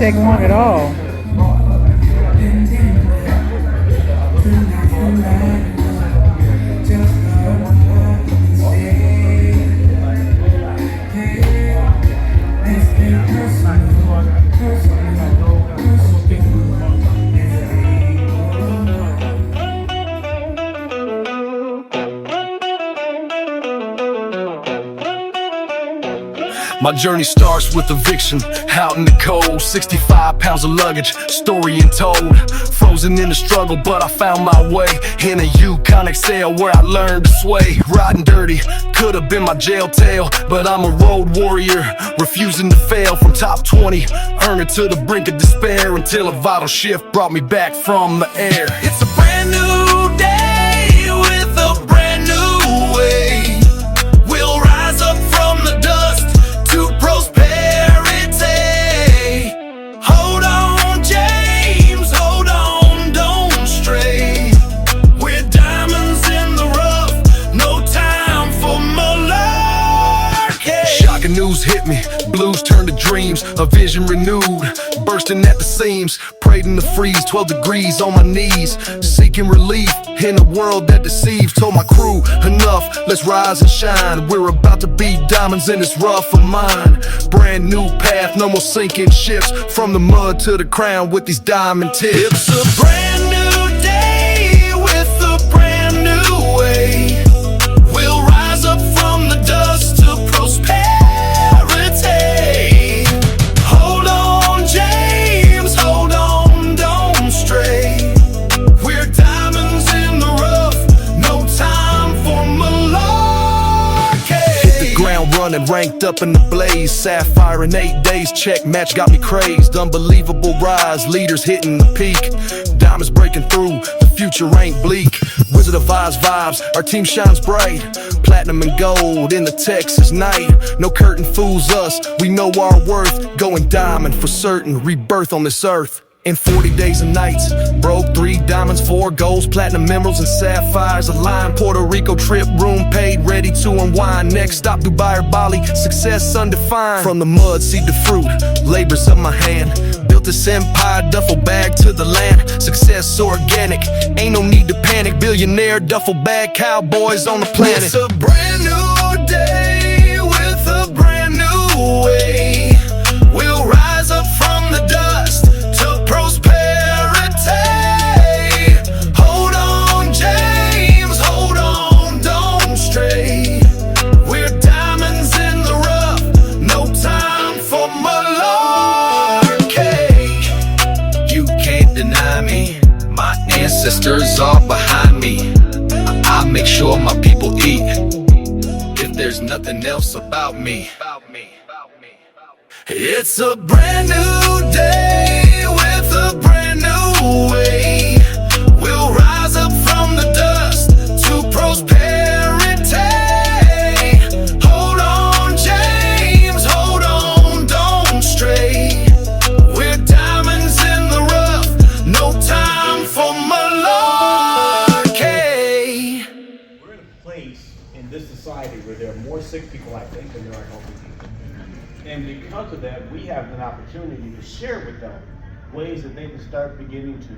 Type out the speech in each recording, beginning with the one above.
take long at all. My journey starts with eviction, out in the cold. 65 pounds of luggage, story untold. Frozen in the struggle, but I found my way. In a Yukon XL where I learned to sway. Riding dirty, could've been my jail tale, but I'm a road warrior, refusing to fail. From top 20, earning to the brink of despair, until a vital shift brought me back from the air. It's a brand new day with a brand new way. We'll rise up from the dust to prosperity. Hold on, James, hold on, don't stray. We're diamonds in the rough, no time for malarkey. Shocking news hit me, blues turned to dreams, a vision renewed, bursting at the seams. Prayed in the freeze, 12 degrees on my knees, seeking relief in a world that deceives. Told my crew, enough, let's rise and shine. We're about to be diamonds in this rough of mine. Brand new path, no more sinking ships, from the mud to the crown with these diamond tips. It's a brand new day with a brand new way. We'll rise up from the dust to prosperity. Hold on, James, hold on, don't stray. We're diamonds in the rough, no time for malarkey. Hit the ground running, ranked up in the blaze. Sapphire in 8 days, check match got me crazed. Unbelievable rise, leaders hitting the peak. Diamonds breaking through, the future ain't bleak. Wizard of Oz vibes, our team shines bright. Platinum and gold in the Texas night. No curtain fools us, we know our worth. Going diamond for certain, rebirth on this earth. In 40 days and nights, broke 3 diamonds, 4 golds, platinum emeralds and sapphires aligned. Puerto Rico trip, room paid, ready to unwind. Next stop, Dubai or Bali, success undefined. From the mud, seed to fruit, labors of my hand. Built this empire, duffel bag to the land. Success organic, ain't no need to panic. Billionaire, duffel bag, cowboys on the planet. It's a brand new day with a brand new way. We'll rise up from the dust to prosperity. Hold on, James, hold on, don't stray. We're diamonds in the rough, no time for malarkey. You can't deny me, my ancestors are behind me. I make sure my people eat, if there's nothing else about me. It's a brand new day with a brand new way. We'll rise up from the dust to prosperity. Hold on, James, hold on, don't stray. We're diamonds in the rough, no time for malarkey. We're in a place in this society where there are more sick people, I think, than there are healthy people. And because of that, we have an opportunity to share with them ways that they can start beginning to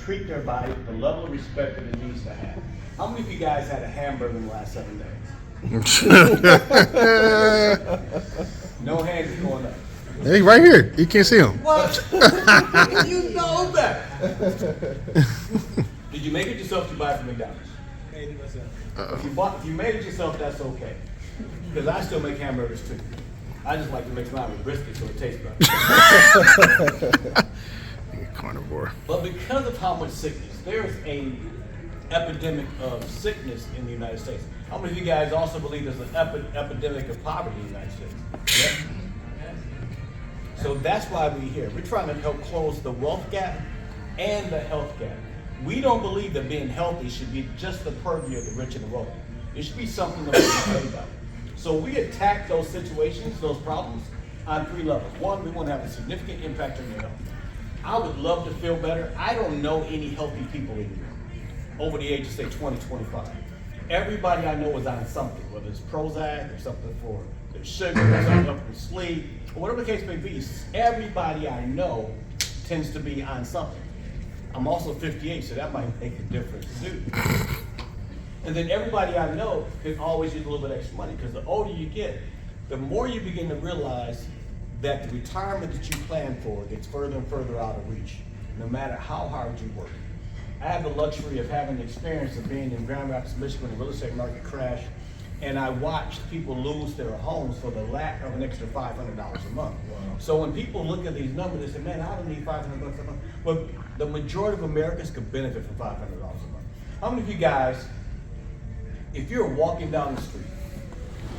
treat their body with the level of respect that it needs to have. How many of you guys had a hamburger in the last 7 days? No hands going up. Hey, right here. You can't see him. What? You know that. Did you make it yourself to buy it from McDonald's? Made it myself. If you made it yourself, that's okay. Because I still make hamburgers too. I just like to mix mine with brisket so it tastes better. Carnivore. But because of how much sickness, there's a epidemic of sickness in the United States. How many of you guys also believe there's an epidemic of poverty in the United States? Yeah. So that's why we're here. We're trying to help close the wealth gap and the health gap. We don't believe that being healthy should be just the purview of the rich and the wealthy. It should be something that we can pray about. So we attack those situations, those problems, on 3 levels. 1, we want to have a significant impact on your health. I would love to feel better. I don't know any healthy people anymore over the age of, say, 20, 25. Everybody I know is on something, whether it's Prozac or something for there's sugar, something up in sleep, or whatever the case may be. Everybody I know tends to be on something. I'm also 58, so that might make a difference too. And then everybody I know can always use a little bit extra money, because the older you get, the more you begin to realize that the retirement that you plan for gets further and further out of reach, no matter how hard you work. I have the luxury of having the experience of being in Grand Rapids, Michigan, when the real estate market crashed, and I watched people lose their homes for the lack of an extra $500 a month. Wow. So when people look at these numbers, they say, man, I don't need $500 a month. But the majority of Americans could benefit from $500 a month. How many of you guys, if you're walking down the street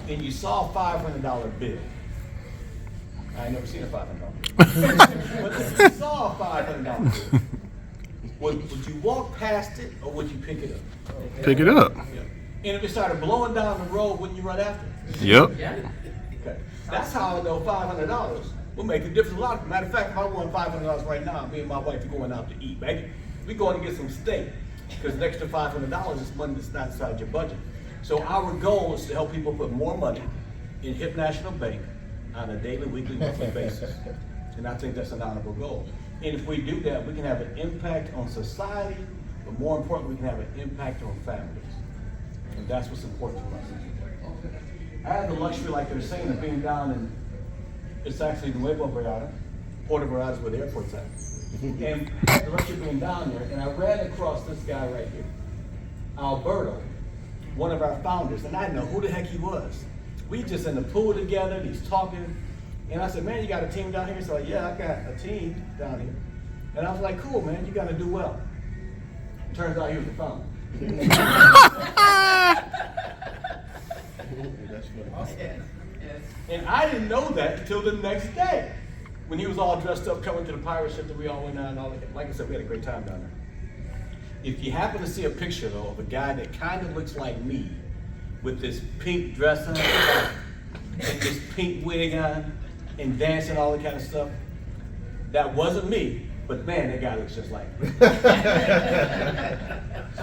and you saw a $500 bill, I ain't never seen a $500 bill, but if you saw a $500 bill, would you walk past it or would you pick it up? Pick it up. Yeah. And if it started blowing down the road, wouldn't you run after it? Yep. Okay. That's how I know $500 will make a difference. A lot. Matter of fact, if I want $500 right now, me and my wife are going out to eat, baby. We're going to get some steak, because the extra $500 is money that's not inside your budget. So our goal is to help people put more money in Hip National Bank on a daily, weekly, monthly basis. And I think that's an honorable goal. And if we do that, we can have an impact on society, but more importantly, we can have an impact on families. And that's what's important to us. I had the luxury, like they were saying, of being down in, it's actually Nuevo Vallarta, Puerto Vallarta is where the airport's at. And I had the luxury of being down there, and I ran across this guy right here, Alberto, one of our founders, and I didn't know who the heck he was. We just in the pool together, and he's talking, and I said, man, you got a team down here? He's like, yeah, I got a team down here. And I was like, cool, man, you got to do well. Turns out he was the founder. And I didn't know that until the next day, when he was all dressed up coming to the pirate ship that we all went on and all that. Like I said, we had a great time down there. If you happen to see a picture though of a guy that kind of looks like me, with this pink dress on and this pink wig on and dancing all that kind of stuff, that wasn't me, but man, that guy looks just like me. So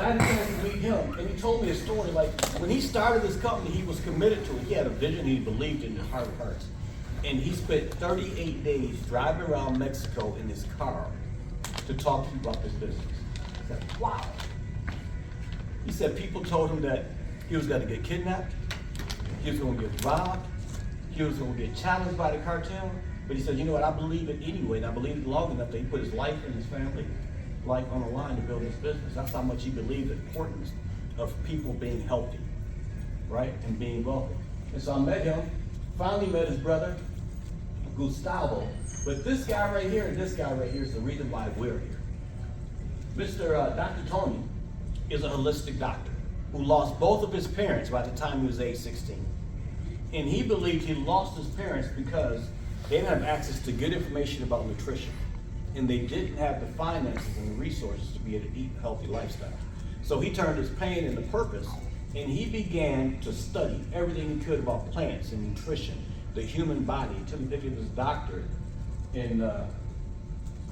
I had a chance to meet him, and he told me a story. Like when he started this company, he was committed to it. He had a vision, he believed in his heart of hearts. And he spent 38 days driving around Mexico in his car to talk to you about this business. I said, wow. He said people told him that he was going to get kidnapped, he was going to get robbed, he was going to get challenged by the cartel. But he said, you know what, I believe it anyway, and I believe it long enough that he put his life and his family life on the line to build this business. That's how much he believed the importance of people being healthy, right, and being wealthy. And so I met him, finally met his brother, Gustavo. But this guy right here and this guy right here is the reason why we're here. Dr. Tony is a holistic doctor who lost both of his parents by the time he was age 16. And he believed he lost his parents because they didn't have access to good information about nutrition. And they didn't have the finances and the resources to be able to eat a healthy lifestyle. So he turned his pain into purpose, and he began to study everything he could about plants and nutrition, the human body, until he became his doctorate in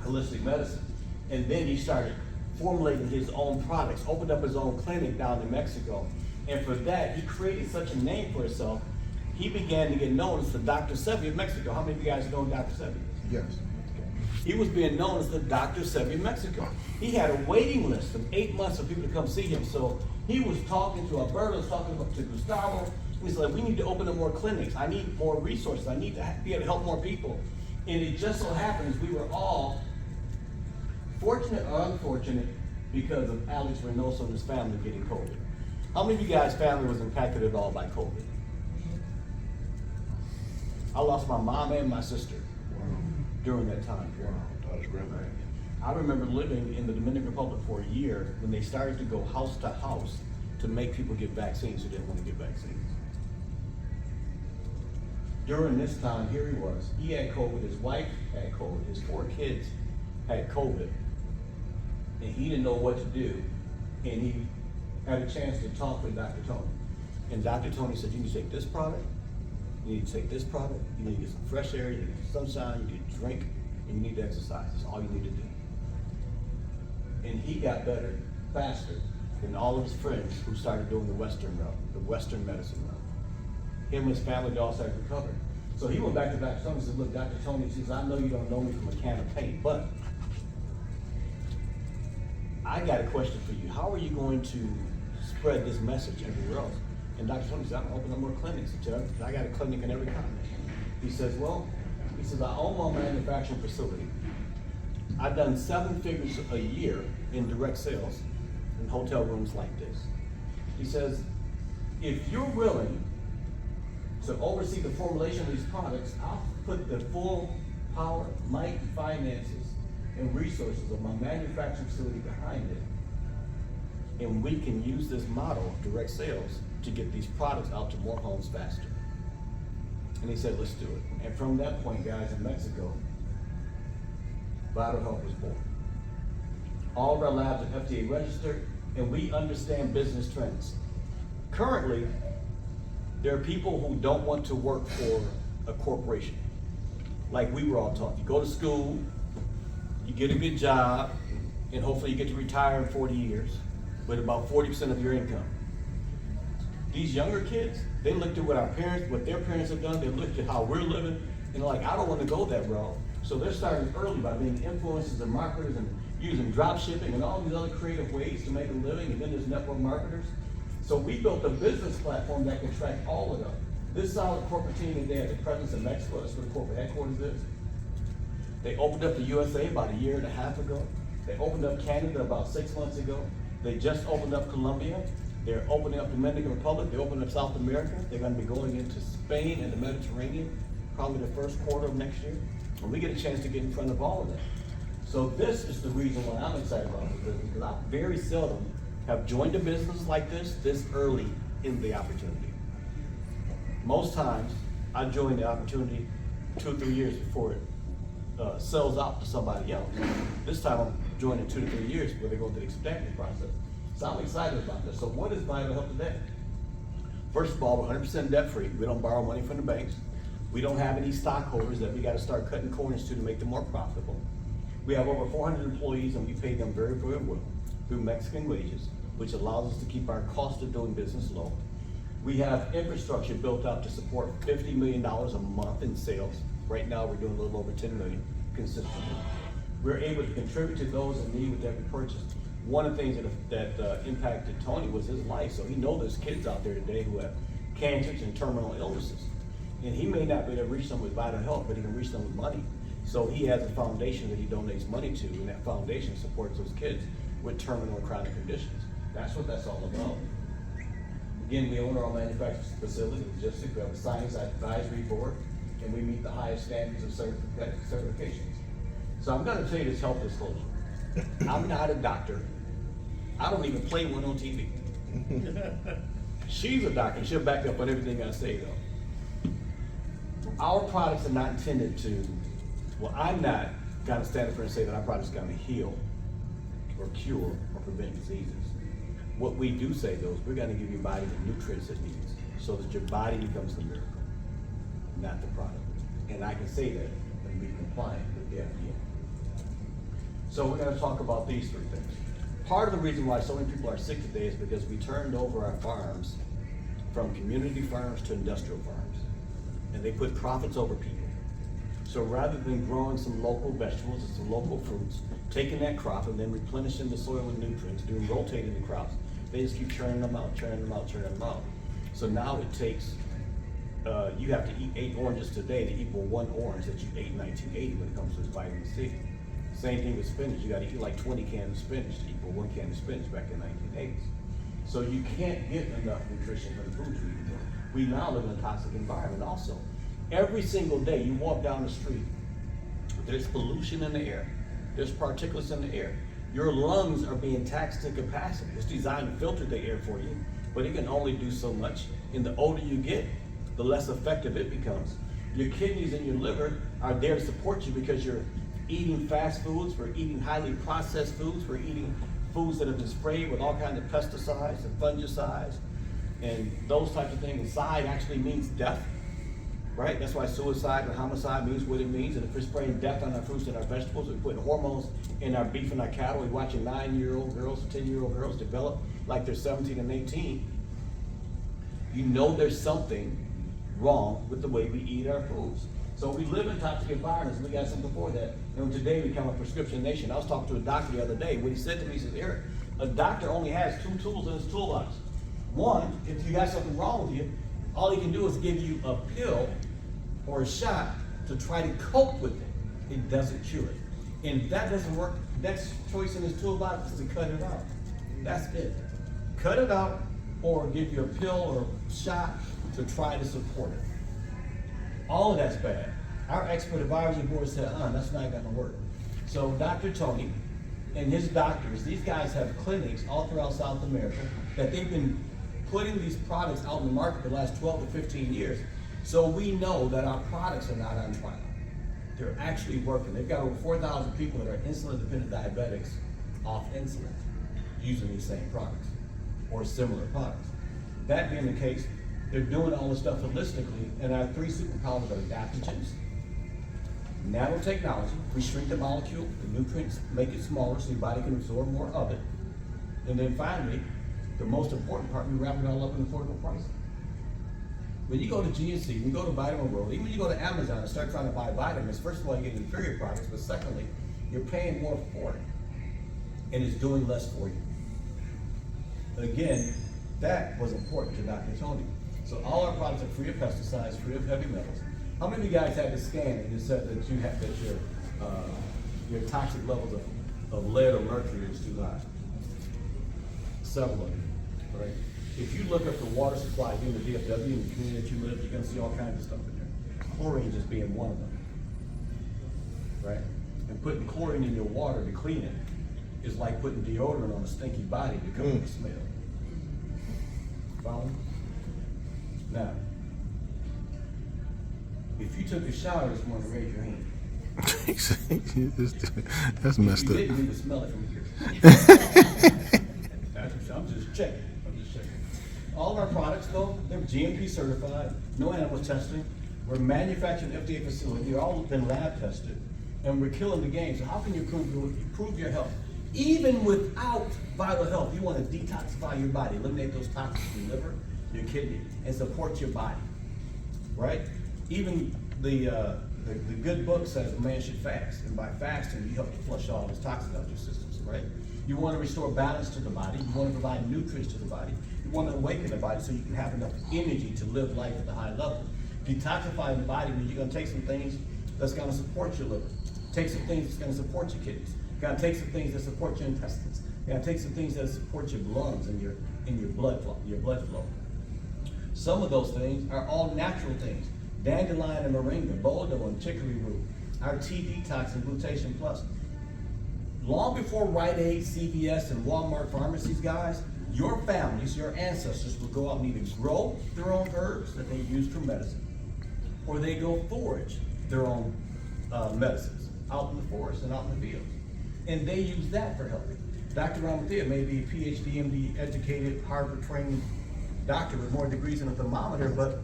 holistic medicine. And then he started formulating his own products, opened up his own clinic down in Mexico. And for that, he created such a name for himself, he began to get known as the Dr. Sebi of Mexico. How many of you guys know Dr. Sebi? Yes. He was being known as the Dr. Sebi of Mexico. He had a waiting list of 8 months for people to come see him. So he was talking to Alberto, talking to Gustavo. He said, we need to open up more clinics. I need more resources. I need to be able to help more people. And it just so happens we were all fortunate or unfortunate because of Alex Reynoso and his family getting COVID. How many of you guys' family was impacted at all by COVID? I lost my mom and my sister during that time. I remember living in the Dominican Republic for a year when they started to go house to house to make people get vaccines who didn't want to get vaccines. During this time, here he was. He had COVID, his wife had COVID, his 4 kids had COVID, and he didn't know what to do. And he had a chance to talk with Dr. Tony. And Dr. Tony said, you need to take this product, you need to take this product, you need to get some fresh air, you need to get some sunshine, you need to drink, and you need to exercise. That's all you need to do. And he got better faster than all of his friends who started doing the Western route, the Western medicine route. him and his family, they all started recovering. So he went back to Dr. Tony and said, look, Dr. Tony, he says, I know you don't know me from a can of paint, but I got a question for you. How are you going to spread this message everywhere else? And Dr. Tony said, I'm gonna open up more clinics. I got a clinic in every continent. He says, well, he says, I own my manufacturing facility. I've done 7 figures a year in direct sales in hotel rooms like this. He says, if you're willing to oversee the formulation of these products, I'll put the full power, might, finances, and resources of my manufacturing facility behind it. And we can use this model of direct sales to get these products out to more homes faster. And he said, let's do it. And from that point, guys, in Mexico, Vital Health was born. All of our labs are FDA registered, and we understand business trends. Currently, there are people who don't want to work for a corporation. Like we were all taught. You go to school, you get a good job, and hopefully you get to retire in 40 years with about 40% of your income. These younger kids, they looked at what their parents have done, they looked at how we're living, and they're like, I don't want to go that route. So they're starting early by being influencers and marketers and using drop shipping and all these other creative ways to make a living, and then there's network marketers. So we built a business platform that can track all of them. This solid corporate team today has a presence in Mexico, that's where the corporate headquarters is. They opened up the USA about 1.5 years ago. They opened up Canada about 6 months ago. They just opened up Colombia. They're opening up the Dominican Republic. They opened up South America. They're gonna be going into Spain and the Mediterranean, probably the first quarter of next year. And we get a chance to get in front of all of that. So this is the reason why I'm excited about this business, because I very seldom have joined a business like this early in the opportunity. Most times, I join the opportunity 2 or 3 years before it sells out to somebody else. This time I'm joining 2 to 3 years before they go through the expansion process. So I'm excited about this. So what is Vital Health today? First of all, we're 100% debt free. We don't borrow money from the banks. We don't have any stockholders that we got to start cutting corners to make them more profitable. We have over 400 employees, and we pay them very, very well through Mexican wages, which allows us to keep our cost of doing business low. We have infrastructure built out to support $50 million a month in sales. Right now, we're doing a little over 10 million consistently. We're able to contribute to those in need with every purchase. One of the things that impacted Tony was his life. So he knows there's kids out there today who have cancers and terminal illnesses. And he may not be able to reach them with Vital Health, but he can reach them with money. So he has a foundation that he donates money to, and that foundation supports those kids with terminal and chronic conditions. That's what that's all about. Again, we own our own manufacturing facility, logistics. We have a science advisory board, and we meet the highest standards of certifications. So I'm going to tell you this health disclosure. I'm not a doctor. I don't even play one on TV. She's a doctor. She'll back up on everything I say, though. Our products are not intended to, well, I'm not going to stand up here and say that our products are going to heal or cure or prevent diseases. What we do say, though, is we're going to give your body the nutrients it needs so that your body becomes the miracle, not the product. And I can say that and be compliant with the FDA. So we're going to talk about these 3 things. Part of the reason why so many people are sick today is because we turned over our farms from community farms to industrial farms, and they put profits over people. So rather than growing some local vegetables and some local fruits, taking that crop and then replenishing the soil with nutrients, doing rotating the crops, they just keep churning them out, churning them out, churning them out. So now it takes, you have to eat 8 oranges today to equal 1 orange that you ate in 1980 when it comes to vitamin C. Same thing with spinach. You got to eat like 20 cans of spinach to equal 1 can of spinach back in the 1980s. So you can't get enough nutrition from the foods we eat. We now live in a toxic environment also. Every single day you walk down the street, there's pollution in the air. There's particulates in the air. Your lungs are being taxed to capacity. It's designed to filter the air for you, but it can only do so much. And the older you get, the less effective it becomes. Your kidneys and your liver are there to support you because you're eating fast foods, we're eating highly processed foods, we're eating foods that have been sprayed with all kinds of pesticides and fungicides and those types of things. And side actually means death, right? That's why suicide or homicide means what it means. And if we're spraying death on our fruits and our vegetables, we're putting hormones in our beef and our cattle. We're watching 9-year-old girls, 10-year-old girls develop like they're 17 and 18. You know there's something wrong with the way we eat our foods. So we live in toxic environments. We got something for that. And today we become a prescription nation. I was talking to a doctor the other day. What he said to me, he says, Eric, a doctor only has 2 tools in his toolbox. One, if you got something wrong with you, all he can do is give you a pill or a shot to try to cope with it. It doesn't cure it. And if that doesn't work, next choice in his toolbox is to cut it out. That's it. Cut it out or give you a pill or a shot to try to support it. All of that's bad. Our expert advisory board said, that's not gonna work. So Dr. Tony and his doctors, these guys have clinics all throughout South America that they've been putting these products out in the market for the last 12 to 15 years. So we know that our products are not on trial. They're actually working. They've got over 4,000 people that are insulin-dependent diabetics off insulin using these same products or similar products. That being the case, they're doing all this stuff holistically, and our 3 superpowers are adaptogens, nanotechnology, we shrink the molecule, the nutrients, make it smaller so your body can absorb more of it, and then finally, the most important part, we wrap it all up in affordable pricing. When you go to GNC, when you go to Vitamin World, even when you go to Amazon and start trying to buy vitamins, first of all, you get inferior products, but secondly, you're paying more for it, and it's doing less for you. But again, that was important to Dr. Tony. So all our products are free of pesticides, free of heavy metals. How many of you guys had the scan and it said that you have your toxic levels of lead or mercury is too high? Several of you, right? If you look up the water supply in the DFW in the community that you live, you're gonna see all kinds of stuff in there. Chlorine just being one of them, right? And putting chlorine in your water to clean it is like putting deodorant on a stinky body to cover the smell. Follow? Now, if you took a shower this morning, raise your hand. That's messed If you up. didn't, you would smell it from here. I'm just checking. All of our products, though, they're GMP certified, no animal testing. We're manufacturing FDA facility. They're all been lab tested, and we're killing the game. So how can you improve your health? Even without vital health, you want to detoxify your body, eliminate those toxins in your liver, your kidney, and support your body, right? Even the good book says a man should fast, and by fasting, you help to flush all those toxins out of your systems, right? You want to restore balance to the body. You want to provide nutrients to the body. You want to awaken the body so you can have enough energy to live life at the high level. Detoxifying the body means you're going to take some things that's going to support your liver, take some things that's going to support your kidneys. You're going to take some things that support your intestines. You're going to take some things that support your lungs and your blood flow. Some of those things are all natural things. Dandelion and moringa, boldo and chicory root, our tea detox and glutation plus. Long before Rite Aid, CVS, and Walmart pharmacies, guys, your families, your ancestors would go out and either grow their own herbs that they use for medicine, or they go forage their own medicines out in the forest and out in the fields. And they use that for health. Dr. Ramathia may be a PhD, MD, educated, Harvard-trained doctor with more degrees than a thermometer, but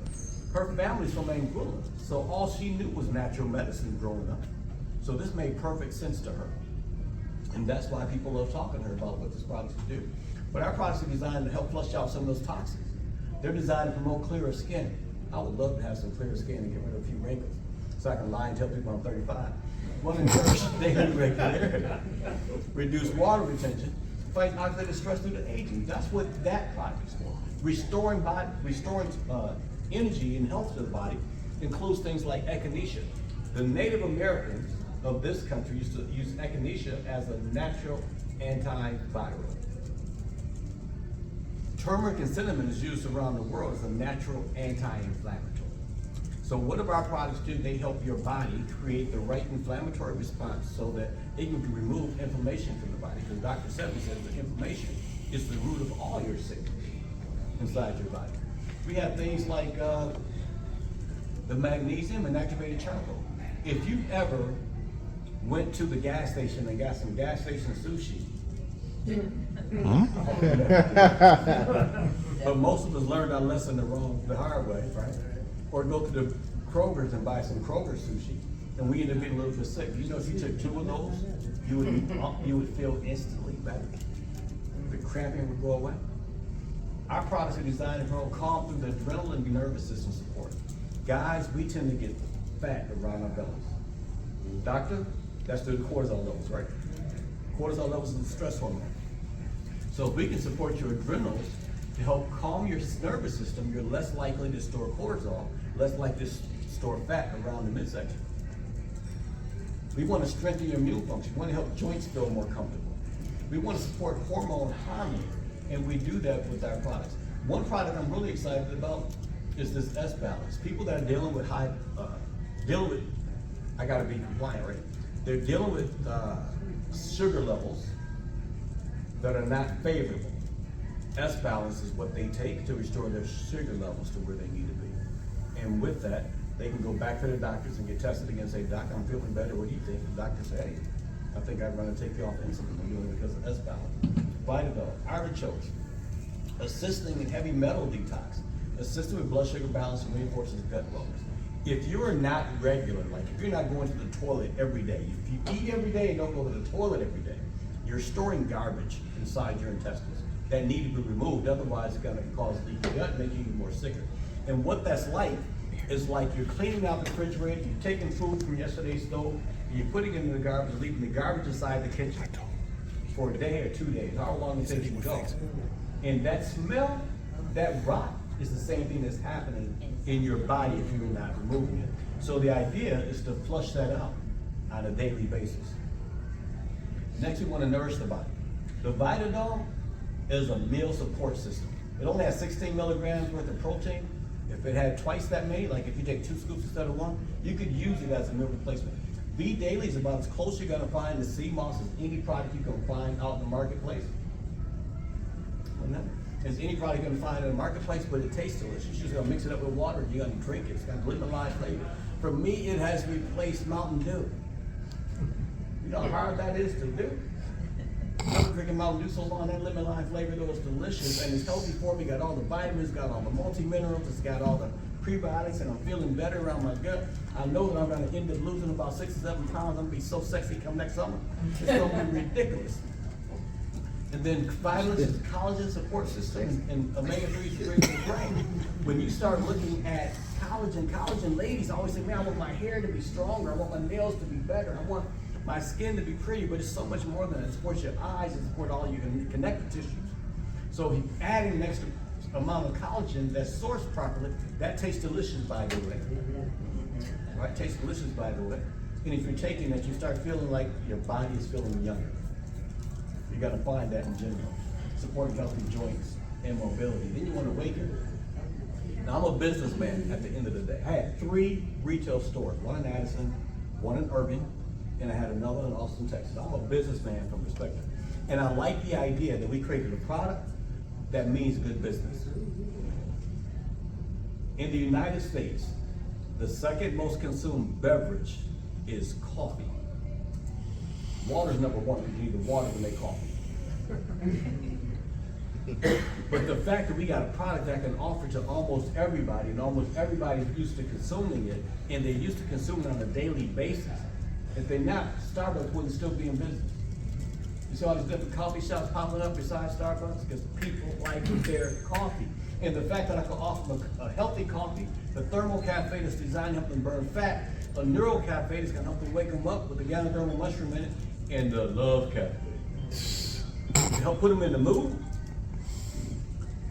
her family's from Angola, so all she knew was natural medicine growing up. So this made perfect sense to her. And that's why people love talking to her about what this product can do. But our products are designed to help flush out some of those toxins. They're designed to promote clearer skin. I would love to have some clearer skin and get rid of a few wrinkles, so I can lie and tell people I'm 35. One encourage daily regularity, reduce water retention, fight oxidative stress due to aging. That's what that product is for. Restoring energy and health to the body includes things like echinacea. The Native Americans of this country used to use echinacea as a natural antiviral. Turmeric and cinnamon is used around the world as a natural anti-inflammatory. So what do our products do? They help your body create the right inflammatory response so that it can remove inflammation from the body. Because Dr. Sebi says that inflammation is the root of all your sickness inside your body. We have things like the magnesium and activated charcoal. If you ever went to the gas station and got some gas station sushi, but most of us learned our lesson the hard way, right? Or go to the Kroger's and buy some Kroger sushi, and we end up getting a little bit sick. You know, if you took 2 of those, you would feel instantly better. The cramping would go away. Our products are designed to promote calm through the adrenaline nervous system support. Guys, we tend to get fat around our bellies. Doctor, that's the cortisol levels, right? Cortisol levels is the stress hormone. So if we can support your adrenals to help calm your nervous system, you're less likely to store cortisol, less likely to store fat around the midsection. We want to strengthen your immune function. We want to help joints feel more comfortable. We want to support hormone harmony, and we do that with our products. One product I'm really excited about is this S-Balance. People that are dealing with I gotta be compliant, right? They're dealing with sugar levels that are not favorable. S-Balance is what they take to restore their sugar levels to where they need to be. And with that, they can go back to their doctors and get tested again and say, Doc, I'm feeling better, what do you think? The doctor say, hey, I think I'd rather take you off insulin. I'm doing it because of S-Balance. Vitadol, artichokes, assisting in heavy metal detox, assisting with blood sugar balance and reinforces gut wellness. If you're not regular, like if you're not going to the toilet every day, if you eat every day and don't go to the toilet every day, you're storing garbage inside your intestines that need to be removed. Otherwise, it's gonna cause leaky gut, make you even more sicker. And what that's like is like you're cleaning out the refrigerator, you're taking food from yesterday's stove, and you're putting it in the garbage, leaving the garbage inside the kitchen for a day or 2 days, how long it takes you to go. And that smell, that rot, is the same thing that's happening in your body if you're not removing it. So the idea is to flush that out on a daily basis. Next, we want to nourish the body. The Vitadol is a meal support system. It only has 16 milligrams worth of protein. If it had twice that many, like if you take 2 scoops instead of 1, you could use it as a meal replacement. B Daily is about as close you're gonna find to sea moss as any product you can find out in the marketplace. As any product you're gonna find in the marketplace, but it tastes delicious. You're just gonna mix it up with water, you're gonna drink it. It's got lemon-lime flavor. For me, it has replaced Mountain Dew. You know how hard that is to do? I've been drinking Mountain Dew so long, that lemon-lime flavor though is delicious, and it's healthy for me. Got all the vitamins, got all the multi-minerals, it's got all the prebiotics, and I'm feeling better around my gut. I know that I'm gonna end up losing about 6 or 7 pounds. I'm gonna be so sexy come next summer. It's gonna be ridiculous. And then vitamins is the collagen support system, and omega-3s to raise your brain. When you start looking at collagen ladies always say, man, I want my hair to be stronger, I want my nails to be better, I want my skin to be pretty, but it's so much more than that. It supports your eyes, it supports all your connective tissues. So adding an extra amount of collagen that's sourced properly, that tastes delicious, by the way. Right, tastes delicious, by the way. And if you're taking that, you start feeling like your body is feeling younger. You gotta find that in general. Supporting healthy joints and mobility. Then you wanna awaken. Now I'm a businessman at the end of the day. I had 3 retail stores, one in Addison, one in Irving, and I had another in Austin, Texas. I'm a businessman from perspective. And I like the idea that we created a product that means good business. In the United States, the second most consumed beverage is coffee. Water's number 1, because you need the water to make coffee. But the fact that we got a product that can offer to almost everybody, and almost everybody's used to consuming it, and they're used to consuming it on a daily basis, if they're not, Starbucks wouldn't still be in business. You see all these different coffee shops popping up besides Starbucks because people like their coffee. And the fact that I can offer them a healthy coffee, the thermal cafe that's designed to help them burn fat, a neuro cafe that's gonna help them wake them up with the ganodermal mushroom in it, and the love cafe to help put them in the mood.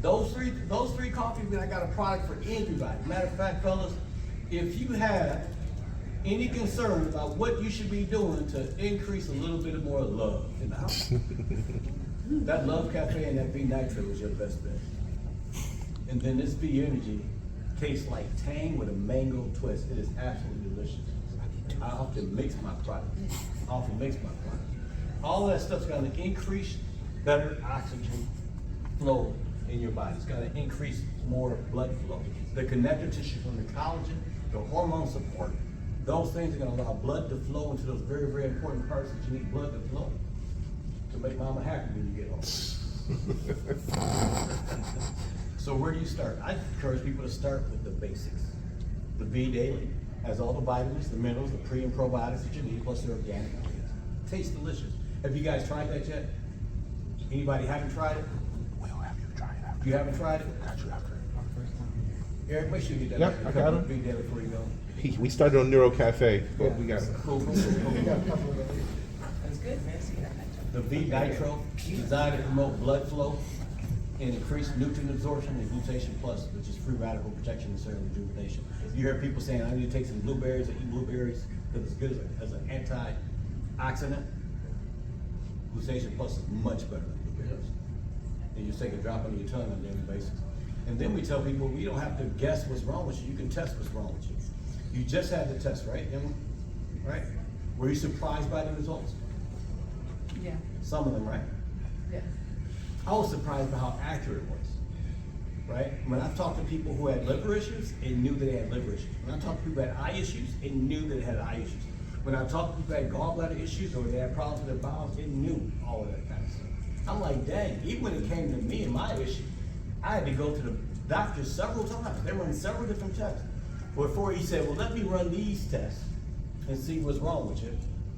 Those three coffees, I got a product for everybody. Matter of fact, fellas, if you have any concern about what you should be doing to increase a little bit more love in the house, that Love Cafe and that V Nitro is your best bet. And then this V Energy tastes like Tang with a mango twist. It is absolutely delicious. I often mix my product. All of that stuff's gonna increase better oxygen flow in your body. It's gonna increase more blood flow. The connective tissue from the collagen, the hormone support, those things are gonna allow blood to flow into those very, very important parts that you need blood to flow to make mama happy when you get home. So where do you start? I encourage people to start with the basics. The V Daily has all the vitamins, the minerals, the pre and probiotics that you need, plus the organic ingredients. Tastes delicious. Have you guys tried that yet? Anybody haven't tried it? We'll have you try it after. You haven't tried it? Got you after. Eric, make sure you get that. Yep, I got him. Be there before you go. We started on Neuro Cafe, but we got Cool. That's good, man. See that? The V Nitro, designed to promote blood flow and increase nutrient absorption, and glutation plus, which is free radical protection and cellular rejuvenation. You hear people saying, I need to take some blueberries or eat blueberries because it's good as an antioxidant. Glutation plus is much better than blueberries. And you take a drop on your tongue on a daily basis. And then we tell people, we don't have to guess what's wrong with you. You can test what's wrong with you. You just had the test, right, Emma? Right? Were you surprised by the results? Yeah. Some of them, right? Yes. I was surprised by how accurate it was, right? When I talked to people who had liver issues, it knew that they had liver issues. When I talked to people who had eye issues, it knew that they had eye issues. When I talked to people who had gallbladder issues or they had problems with their bowels, it knew all of that kind of stuff. I'm like, dang, even when it came to me and my issue, I had to go to the doctor several times. They run several different tests. Before he said, well, let me run these tests and see what's wrong with you.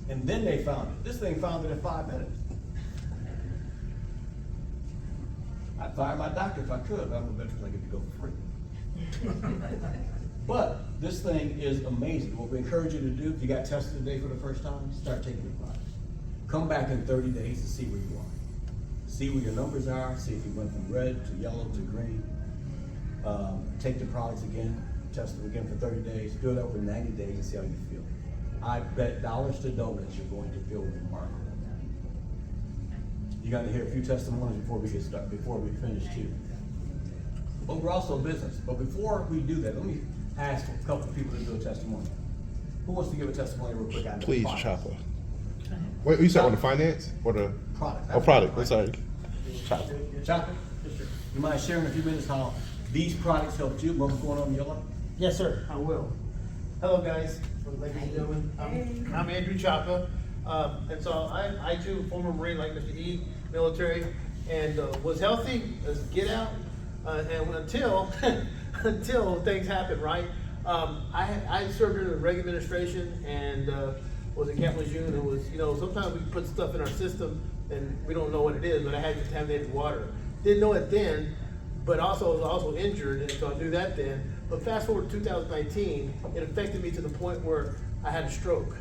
And then they found it. This thing found it in 5 minutes. I'd fire my doctor if I could, but I'm a veteran, I get to go for free. But this thing is amazing. What we encourage you to do, if you got tested today for the first time, start taking the products. Come back in 30 days and see where you are. See where your numbers are, see if you went from red to yellow to green. Take the products again, test them again for 30 days, do it over 90 days and see how you feel. I bet dollars to donuts you're going to feel remarkable. You're going to hear a few testimonies before we get started, before we finish too. But we're also a business. But before we do that, let me ask a couple of people to do a testimony. Who wants to give a testimony real quick? Please, Chopper. Wait, you said on the finance or the Product. Oh, product. I'm sorry. Chopper. Chopper, you mind sharing in a few minutes how these products helped you? What's going on in your life? Yes, sir, I will. Hello, guys, ladies and gentlemen. I'm Andrew Chapa. And so I too, former Marine like Mr. E, military, and was healthy as a get out. And until until things happened, right? I served in the Reagan administration and was in Camp Lejeune. It was, sometimes we put stuff in our system and we don't know what it is, but I had contaminated water. Didn't know it then, but also was also injured, and so I knew that then. But fast forward to 2019, it affected me to the point where I had a stroke.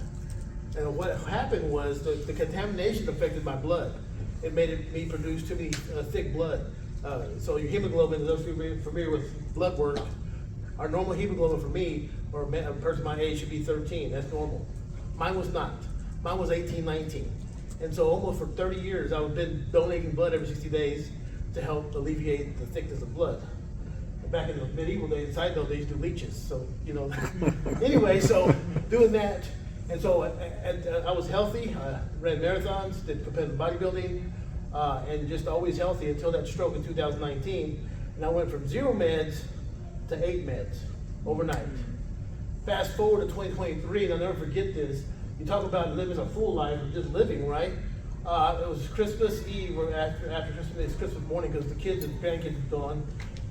And what happened was the contamination affected my blood. It made me produce too many thick blood. So your hemoglobin, those who are familiar with blood work, our normal hemoglobin for me, or a person my age, should be 13. That's normal. Mine was not. Mine was 18, 19. And so almost for 30 years, I've been donating blood every 60 days to help alleviate the thickness of blood. Back in the medieval days, side note, they used to do leeches. So, anyway, so doing that. And so I was healthy, ran marathons, did competitive bodybuilding, and just always healthy until that stroke in 2019. And I went from 0 meds to 8 meds overnight. Fast forward to 2023, and I'll never forget this. You talk about living a full life, or just living, right? It was Christmas Eve, or after Christmas, it's Christmas morning, because the kids and grandkids had gone.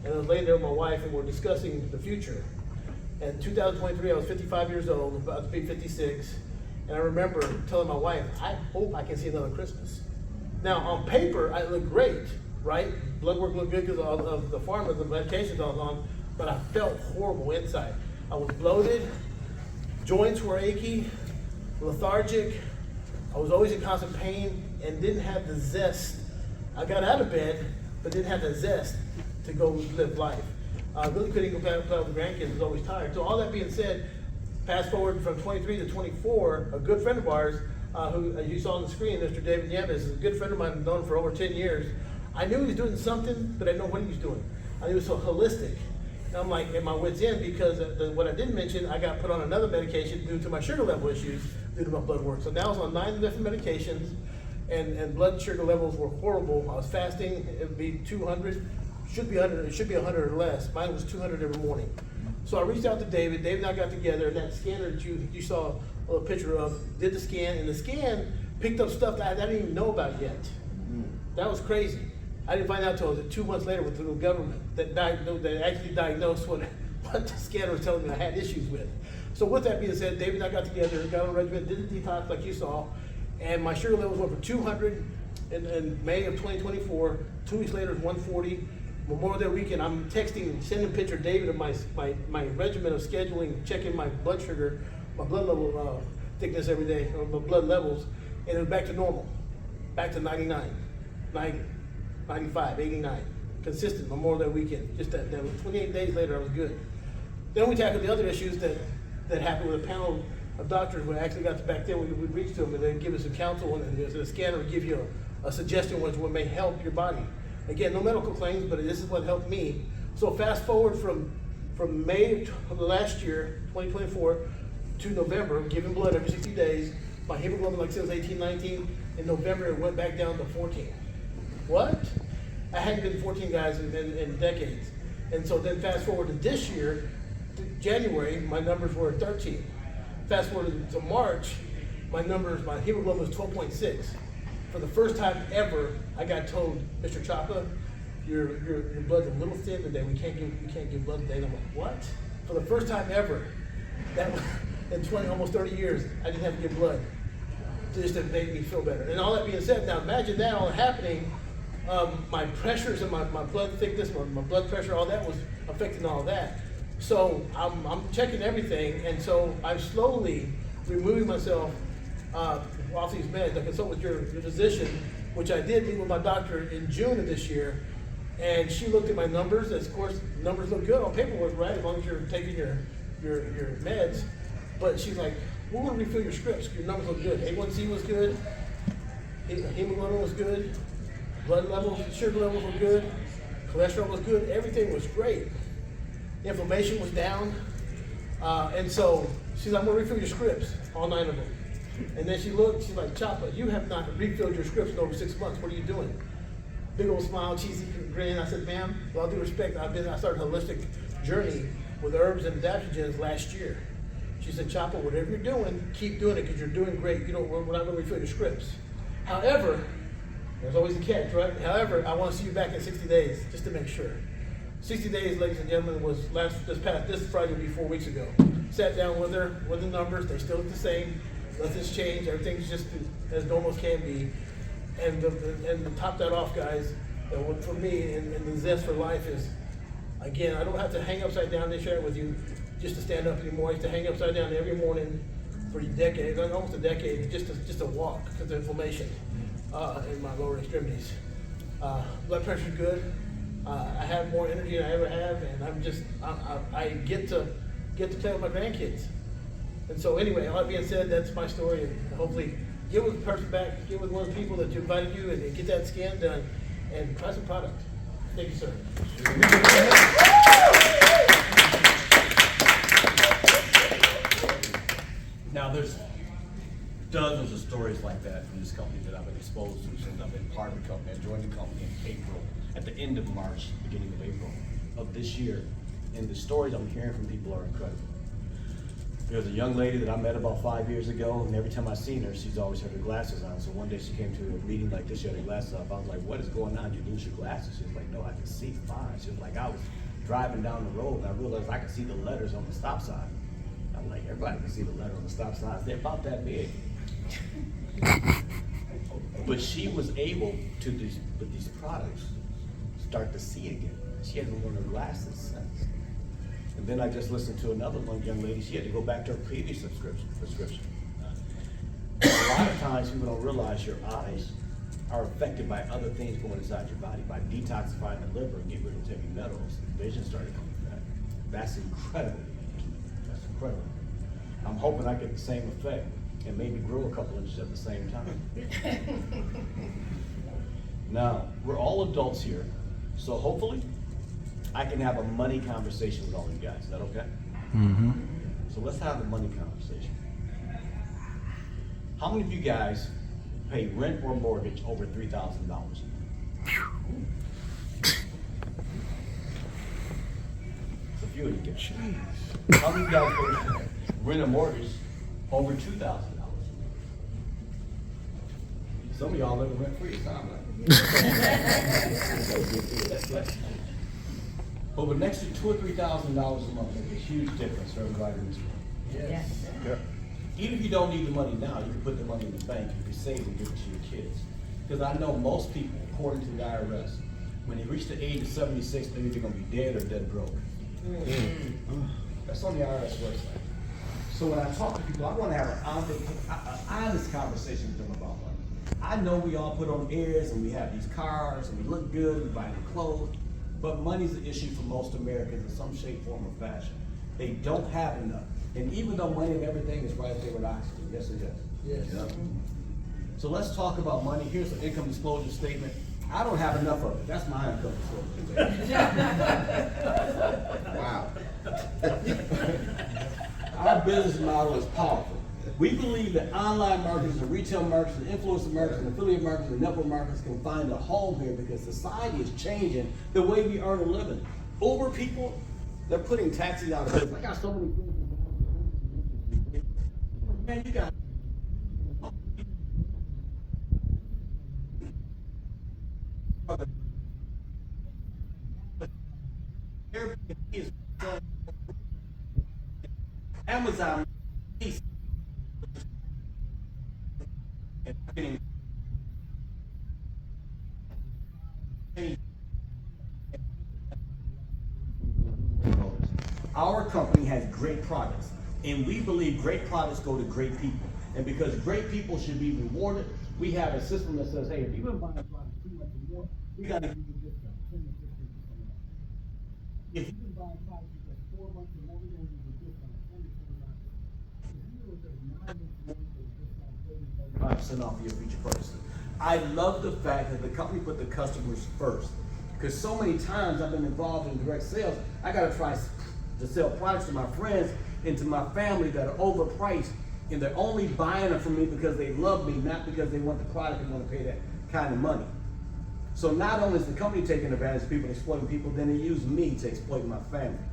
And I was laying there with my wife, and we're discussing the future. And 2023, I was 55 years old, about to be 56. And I remember telling my wife, I hope I can see another Christmas. Now, on paper, I look great, right? Blood work looked good because of the pharma, the medications I was on, but I felt horrible inside. I was bloated, joints were achy, lethargic. I was always in constant pain and didn't have the zest. I got out of bed, but didn't have the zest to go live life. I really couldn't go play with the grandkids, was always tired. So all that being said, fast forward from 23 to 24, a good friend of ours, who you saw on the screen, Mr. David Yemis, is a good friend of mine, I've known him for over 10 years. I knew he was doing something, but I didn't know what he was doing. I knew it was so holistic. And I'm like, at my wit's end, because what I didn't mention, I got put on another medication due to my sugar level issues, due to my blood work. So now I was on 9 different medications, and blood sugar levels were horrible. I was fasting, it would be 200, should be 100, it should be 100 or less. Mine was 200 every morning. So I reached out to David. David and I got together, and that scanner that you saw a little picture of, did the scan, and the scan picked up stuff that I didn't even know about yet. That was crazy. I didn't find out until 2 months later with the government that actually diagnosed what the scanner was telling me I had issues with. So with that being said, David and I got together, got on a regimen, did the detox like you saw, and my sugar levels went from 200 in May of 2024. 2 weeks later, it was 140. Memorial Day weekend, I'm texting, sending a picture of David of my regimen of scheduling, checking my blood sugar, my blood level thickness every day, or my blood levels, and it was back to normal, back to 99, 90, 95, 89, consistent Memorial Day weekend. Just that 28 days later, I was good. Then we tackled the other issues that happened with a panel of doctors. We actually got to back then, we reached to them and they'd give us some counsel, and a scanner would give you a suggestion which what may help your body. Again, no medical claims, but this is what helped me. So fast forward from May of last year, 2024, to November, giving blood every 60 days. My hemoglobin, like I said, was 18, 19. In November, it went back down to 14. What? I hadn't been 14 guys in decades. And so then fast forward to this year, to January, my numbers were 13. Fast forward to March, my hemoglobin was 12.6. For the first time ever, I got told, Mr. Chapa, your blood's a little thin today. We can't give blood today. And I'm like, what? For the first time ever, that in almost 30 years, I didn't have to give blood. Just to make me feel better. And all that being said, now imagine that all happening. My pressures and my blood thickness, my blood pressure, all that was affecting all that. So I'm checking everything, and so I'm slowly removing myself off these meds. I consult with your physician, which I did meet with my doctor in June of this year, and she looked at my numbers. Of course, numbers look good on paperwork, right? As long as you're taking your meds. But she's like, we're going to refill your scripts. Your numbers look good. A1C was good. Hemoglobin was good. Blood levels, sugar levels were good. Cholesterol was good. Everything was great. Inflammation was down. And so she's like, I'm going to refill your scripts, all 9 of them. And then she looked, she's like, Chapa, you have not refilled your scripts in over 6 months. What are you doing? Big old smile, cheesy grin. I said, ma'am, with all due respect, I started a holistic journey with herbs and adaptogens last year. She said, Chapa, whatever you're doing, keep doing it because you're doing great. We're not going to refill your scripts. However, there's always a catch, right? However, I want to see you back in 60 days just to make sure. 60 days, ladies and gentlemen, was this Friday will be 4 weeks ago. Sat down with her, with the numbers, they still look the same. Nothing's changed, everything's just as normal as can be. And to top that off, guys, for me, and the zest for life is, again, I don't have to hang upside down to share it with you just to stand up anymore. I used to hang upside down every morning for decades, almost a decade, just to walk because of inflammation in my lower extremities. Blood pressure's good. I have more energy than I ever have, and I get to play with my grandkids. And so anyway, all that being said, that's my story, and hopefully get with the person back, get with one of the people that invited you, and get that scan done, and try some product. Thank you, sir. Now, there's dozens of stories like that from this company that I've been exposed to since I've been part of the company. I joined the company in April, at the end of March, beginning of April of this year. And the stories I'm hearing from people are incredible. There's a young lady that I met about 5 years ago, and every time I seen her, she's always had her glasses on. So one day she came to a meeting like this, she had her glasses off. I was like, what is going on? Did you lose your glasses? She was like, no, I can see fine. She was like, I was driving down the road and I realized I could see the letters on the stop sign. I'm like, everybody can see the letter on the stop signs. They're about that big. But she was able to, with these products, start to see again. She hasn't worn her glasses since. And then I just listened to another one young lady. She had to go back to her previous prescription. A lot of times people don't realize your eyes are affected by other things going inside your body, by detoxifying the liver and getting rid of heavy metals. Vision started coming back. That's incredible. That's incredible. I'm hoping I get the same effect and maybe grow a couple inches at the same time. Now, we're all adults here, so hopefully I can have a money conversation with all you guys. Is that okay? Mm-hmm. So let's have a money conversation. How many of you guys pay rent or mortgage over $3,000? It's a few of you guys. How many of you guys pay rent or mortgage over $2,000? Some of y'all live rent free, sound like. But with next to $2,000 or $3,000 a month, makes a huge difference for everybody in this room. Yes. Yeah. Even if you don't need the money now, you can put the money in the bank, you can save and give it to your kids. Because I know most people, according to the IRS, when they reach the age of 76, they're either gonna be dead or dead broke. That's on the IRS website. So when I talk to people, I wanna have an honest conversation with them about money. I know we all put on airs and we have these cars and we look good, we buy new clothes, but money's an issue for most Americans in some shape, form, or fashion. They don't have enough. And even though money and everything is right there with oxygen, yes or yes? Yes. Yeah. So let's talk about money. Here's an income disclosure statement. I don't have enough of it. That's my income disclosure statement. Wow. Our business model is powerful. We believe that online marketers and retail marketers and influencer marketers and affiliate marketers and network marketers can find a home here because society is changing the way we earn a living. Uber people, they're putting taxis out of business. I got so many things. Man, you got Airbnb is Amazon is getting our company has great products, and we believe great products go to great people. And because great people should be rewarded, we have a system that says, hey, if you've been buying products 2 months or more, we got to give you a discount, 10 to 15% off. If you've been buying products for 4 months or more, we're going to give you a discount, 20 to 25%. If you were to 9 months or more, we're going to discount 30 to 35% off your future purchases. I love the fact that the company put the customers first. Because so many times I've been involved in direct sales, I got to try to sell products to my friends and to my family that are overpriced, and they're only buying them from me because they love me, not because they want the product and want to pay that kind of money. So not only is the company taking advantage of people and exploiting people, then they use me to exploit my family.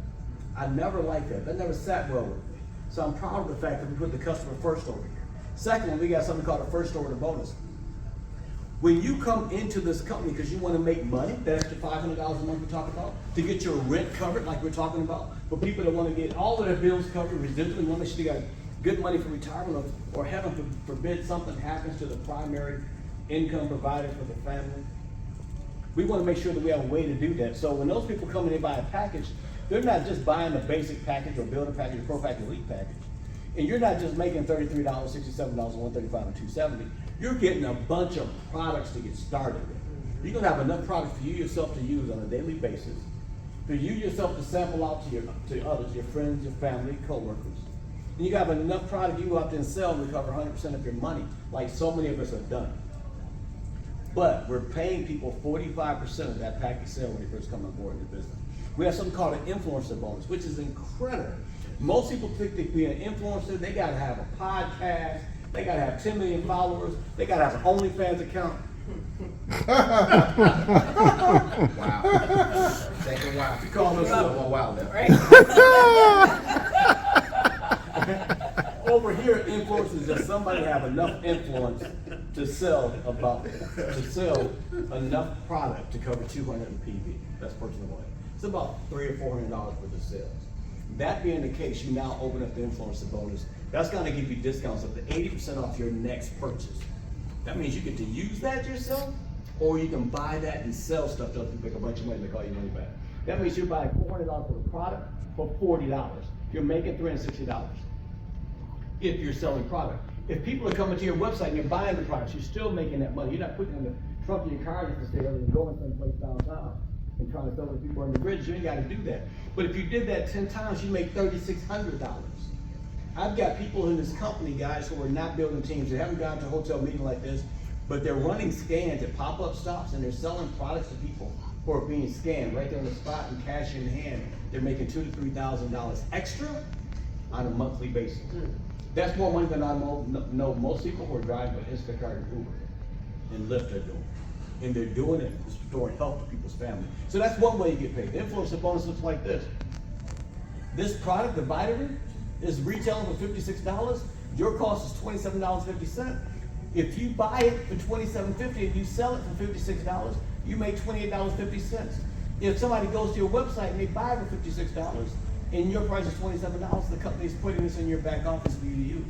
I never liked that. That never sat well with me. So I'm proud of the fact that we put the customer first over here. Second, we got something called a first order bonus. When you come into this company because you want to make money, that extra $500 a month we talk about, to get your rent covered like we're talking about, for people that want to get all of their bills covered, residually want to make sure they got good money for retirement, or heaven forbid something happens to the primary income provider for the family. We want to make sure that we have a way to do that. So when those people come in and buy a package, they're not just buying a basic package or builder package or pro package elite package. And you're not just making $33, $67, $135, or $270. You're getting a bunch of products to get started with. You're gonna have enough products for you yourself to use on a daily basis, for you yourself to sample out to others, your friends, your family, co-workers. And you have enough product you go out there and sell and recover 100% of your money, like so many of us have done. But we're paying people 45% of that package sale when they first come on board in the business. We have something called an influencer bonus, which is incredible. Most people think that being an influencer, they gotta have a podcast, they gotta have 10 million followers, they gotta have an OnlyFans account. Wow. Taking a while. We call those a while now. Over here, influence is just somebody have enough influence to sell enough product to cover 200 in PV. That's personal money. It's about $300 or $400 worth of sales. That being the case, you now open up the influencer bonus. That's going to give you discounts up to 80% off your next purchase. That means you get to use that yourself, or you can buy that and sell stuff to other people, make a bunch of money, make all your money back. That means you're buying $400 for the product for $40. You're making $360 if you're selling product. If people are coming to your website and you're buying the products, you're still making that money. You're not putting it in the trunk of your car just to stay early and going someplace downtown and trying to sell to people on the bridge. You ain't got to do that. But if you did that 10 times, you make $3,600. I've got people in this company, guys, who are not building teams. They haven't gone to a hotel meeting like this, but they're running scans at pop-up stops and they're selling products to people who are being scanned right there on the spot and cash in hand. They're making $2,000 to $3,000 extra on a monthly basis. That's more money than I know most people who are driving with Instacart and Uber and Lyft are doing. And they're doing it restoring health to people's family. So that's one way you get paid. The influencer bonus looks like this. This product, the vitamin, is retailing for $56. Your cost is $27.50. If you buy it for $27.50 and you sell it for $56, you make $28.50. If somebody goes to your website and they buy it for $56 and your price is $27, the company is putting this in your back office for you to use.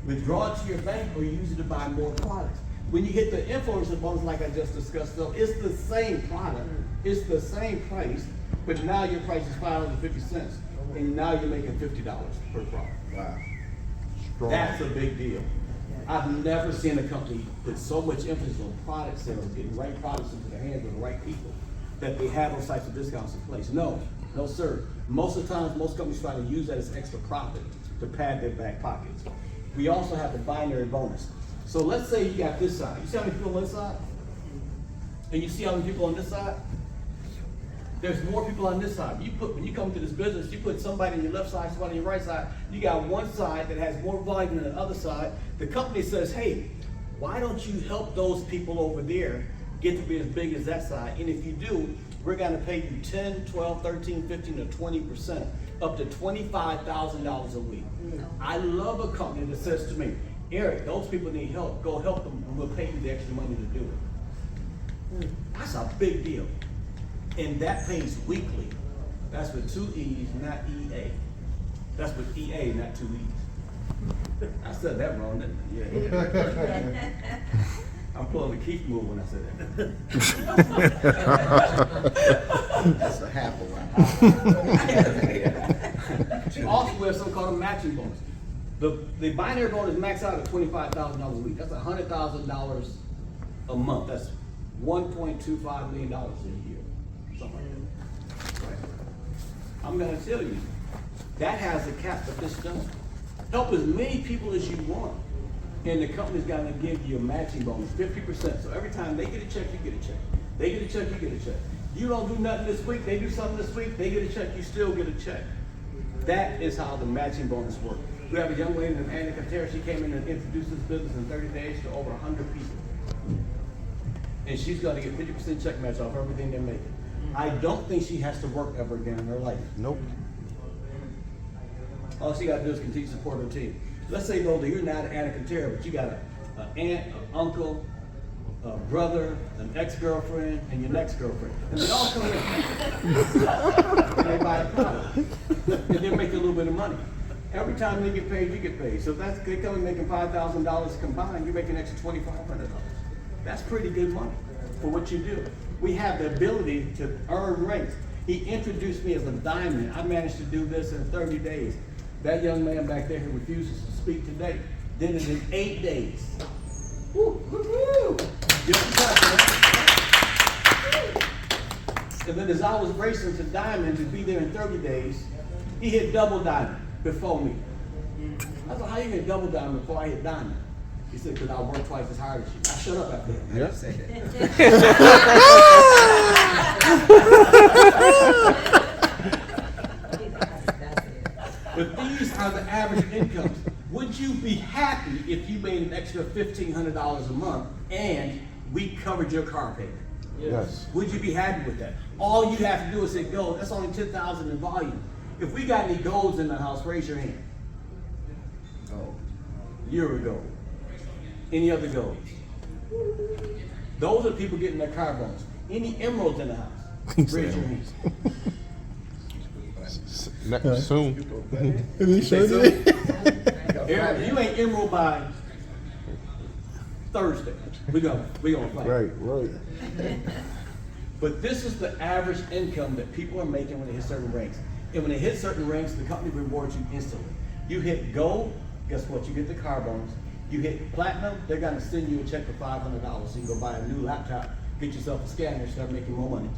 Withdraw it to your bank or use it to buy more products. When you hit the influencer bonus, like I just discussed, though, it's the same product, it's the same price, but now your price is $5.50, and now you're making $50 per product. Wow. Strong. That's a big deal. I've never seen a company put so much emphasis on product sales, getting the right products into the hands of the right people, that they have those types of discounts in place. No, no sir. Most of the times, most companies try to use that as extra profit to pad their back pockets. We also have the binary bonus. So let's say you got this side. You see how many people on this side? And you see how many people on this side? There's more people on this side. When you come to this business, you put somebody on your left side, somebody on your right side. You got one side that has more volume than the other side. The company says, hey, why don't you help those people over there get to be as big as that side? And if you do, we're gonna pay you 10, 12, 13, 15, or 20%, up to $25,000 a week. I love a company that says to me, Eric, those people need help. Go help them. We'll pay you the extra money to do it. That's a big deal. And that pays weekly. That's with 2 E's, not EA. That's with EA, not 2 E's. I said that wrong, didn't I? Yeah. I'm pulling the Keith move when I said that. That's a half a one. Also, we have something called a matching bonus. The binary bonus max out at $25,000 a week. That's $100,000 a month. That's $1.25 million a year. Something like that. Right. I'm gonna tell you, that has a cap, but this doesn't. Help as many people as you want. And the company's gonna give you a matching bonus, 50%. So every time they get a check, you get a check. They get a check, you get a check. You don't do nothing this week, they do something this week, they get a check, you still get a check. That is how the matching bonus works. We have a young lady named Anna Katera. She came in and introduced this business in 30 days to over 100 people. And she's gonna get 50% check match off everything they're making. I don't think she has to work ever again in her life. Nope. All she gotta do is continue to support her team. Let's say though that you're not Anna Katera, but you got an aunt, an uncle, a brother, an ex-girlfriend, and your next girlfriend. And they all come in. And they buy a product. And they make a little bit of money. Every time they get paid, you get paid. So if that's, they come in making $5,000 combined, you're making an extra $2,500. That's pretty good money for what you do. We have the ability to earn ranks. He introduced me as a diamond. I managed to do this in 30 days. That young man back there who refuses to speak today did it in 8 days. Woo, woo, woo. Give him a clap, man. And then as I was racing to diamond to be there in 30 days, he hit double diamond before me. I thought, how you hit double diamond before I hit diamond? He said, because I work twice as hard as you. I shut up after that. I didn't say that. But these are the average incomes. Would you be happy if you made an extra $1,500 a month and we covered your car payment? Yes. Would you be happy with that? All you have to do is say gold. That's only 10,000 in volume. If we got any golds in the house, raise your hand. Oh, Year ago. Any other golds? Those are people getting their car bonus. Any emeralds in the house? Raise your hands. Soon. Say so. Eric, you ain't emerald by Thursday. We gonna fight. Right. But this is the average income that people are making when they hit certain ranks. And when they hit certain ranks, the company rewards you instantly. You hit gold, guess what? You get the car bonus. You hit platinum, they're gonna send you a check for $500 so you can go buy a new laptop, get yourself a scanner, start making more money.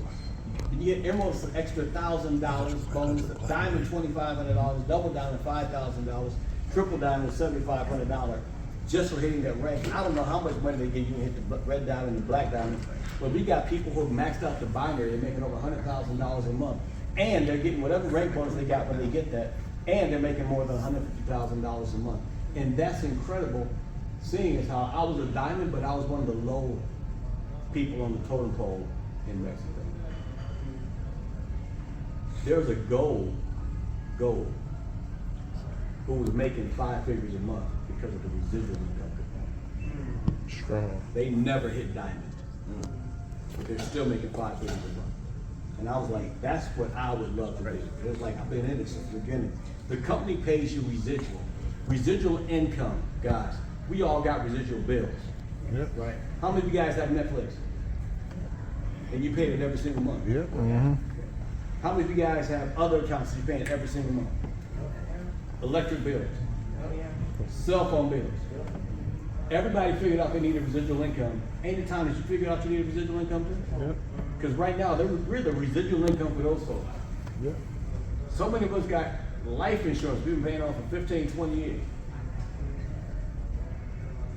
And you get emerald, some extra $1,000 bonus, diamond $2,500, double diamond $5,000, triple diamond $7,500 just for hitting that rank. I don't know how much money they give you to hit the red diamond and the black diamond, but we got people who have maxed out the binary, they're making over $100,000 a month, and they're getting whatever rank bonus they got when they get that, and they're making more than $150,000 a month. And that's incredible, seeing as how I was a diamond, but I was one of the low people on the totem pole in Mexico. There was a gold, who was making 5 figures a month because of the residual income. Strong. They never hit diamond, but they're still making 5 figures a month. And I was like, that's what I would love to do. It was like, I've been in it since the beginning. The company pays you residual. Residual income, guys. We all got residual bills. Yep. Right? How many of you guys have Netflix? And you pay it every single month? Yep. How many of you guys have other accounts that you pay it every single month? Electric bills, cell phone bills. Everybody figured out they need a residual income. Any time that you figured out you need a residual income too? Yep. Because right now, we're the residual income for those folks. Yep. So many of us got life insurance we've been paying off for 15, 20 years.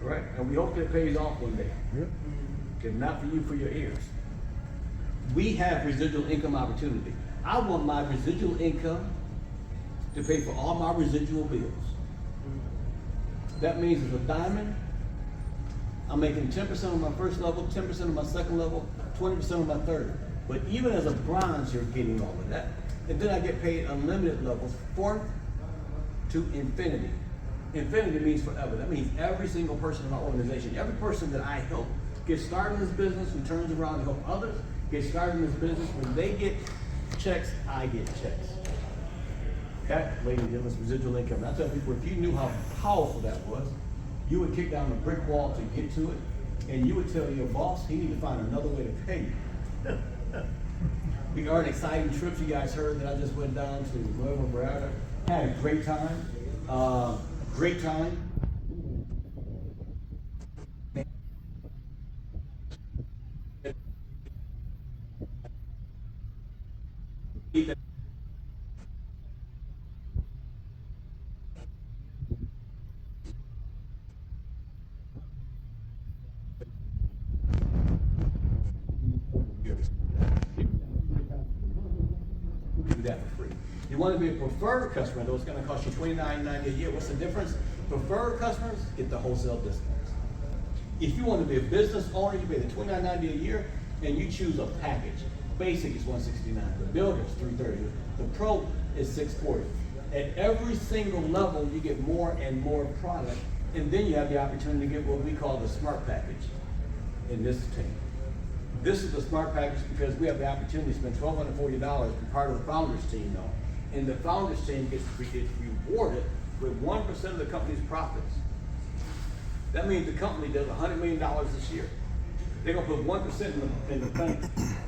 Right? And we hope that it pays off one day. Yep. If not for you, for your heirs. We have residual income opportunity. I want my residual income to pay for all my residual bills. That means as a diamond, I'm making 10% on my first level, 10% on my second level, 20% on my third. But even as a bronze, you're getting all of that. And then I get paid unlimited levels, fourth to infinity. Infinity means forever. That means every single person in our organization, every person that I help get started in this business, who turns around and help others get started in this business, when they get checks, I get checks. Okay, ladies and gentlemen, residual income. I tell people, if you knew how powerful that was, you would kick down a brick wall to get to it, and you would tell your boss he need to find another way to pay you. Regarding exciting trips, you guys heard that I just went down to Nueva Brada. Had a great time. Great time. Do that for free. You want to be a preferred customer, though it's going to cost you $29.90 a year. What's the difference? Preferred customers get the wholesale discounts. If you want to be a business owner, you pay the $29.90 a year, and you choose a package. Basic is $169. The Builder is $330. The Pro is $640. At every single level, you get more and more product, and then you have the opportunity to get what we call the Smart Package in this team. This is the Smart Package because we have the opportunity to spend $1,240 to be part of the Founders team, though. And the Founders team gets rewarded with 1% of the company's profits. That means the company does $100 million this year. They're gonna put 1% in the bank.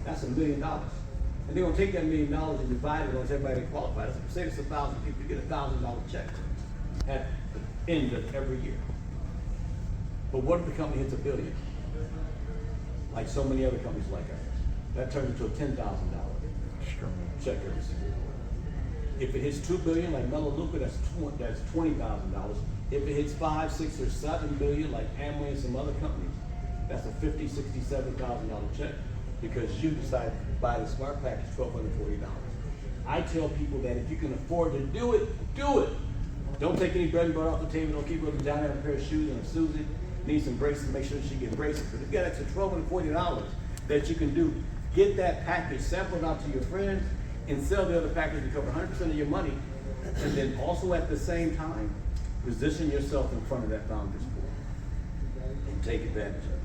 That's $1 million. And they're gonna take that $1 million and divide it amongst everybody that qualifies. Say it's 1,000 people, you get a $1,000 check at the end of every year. But what if the company hits $1 billion? Like so many other companies like ours. That turns into a $10,000 check every single year. If it hits $2 billion, like Melaleuca, that's $20,000. If it hits $5, $6, or $7 billion, like Amway and some other companies, that's a $50,000, $60,000, $70,000 check because you decided to buy the Smart Package $1,240. I tell people that if you can afford to do it, do it. Don't take any bread and butter off the table. Don't keep looking down at a pair of shoes and a Susie needs some braces, make sure she gets braces. But if you got extra $1,240 that you can do, get that package, sample it out to your friends, and sell the other package to cover 100% of your money. And then also at the same time, position yourself in front of that Founders pool and take advantage of it.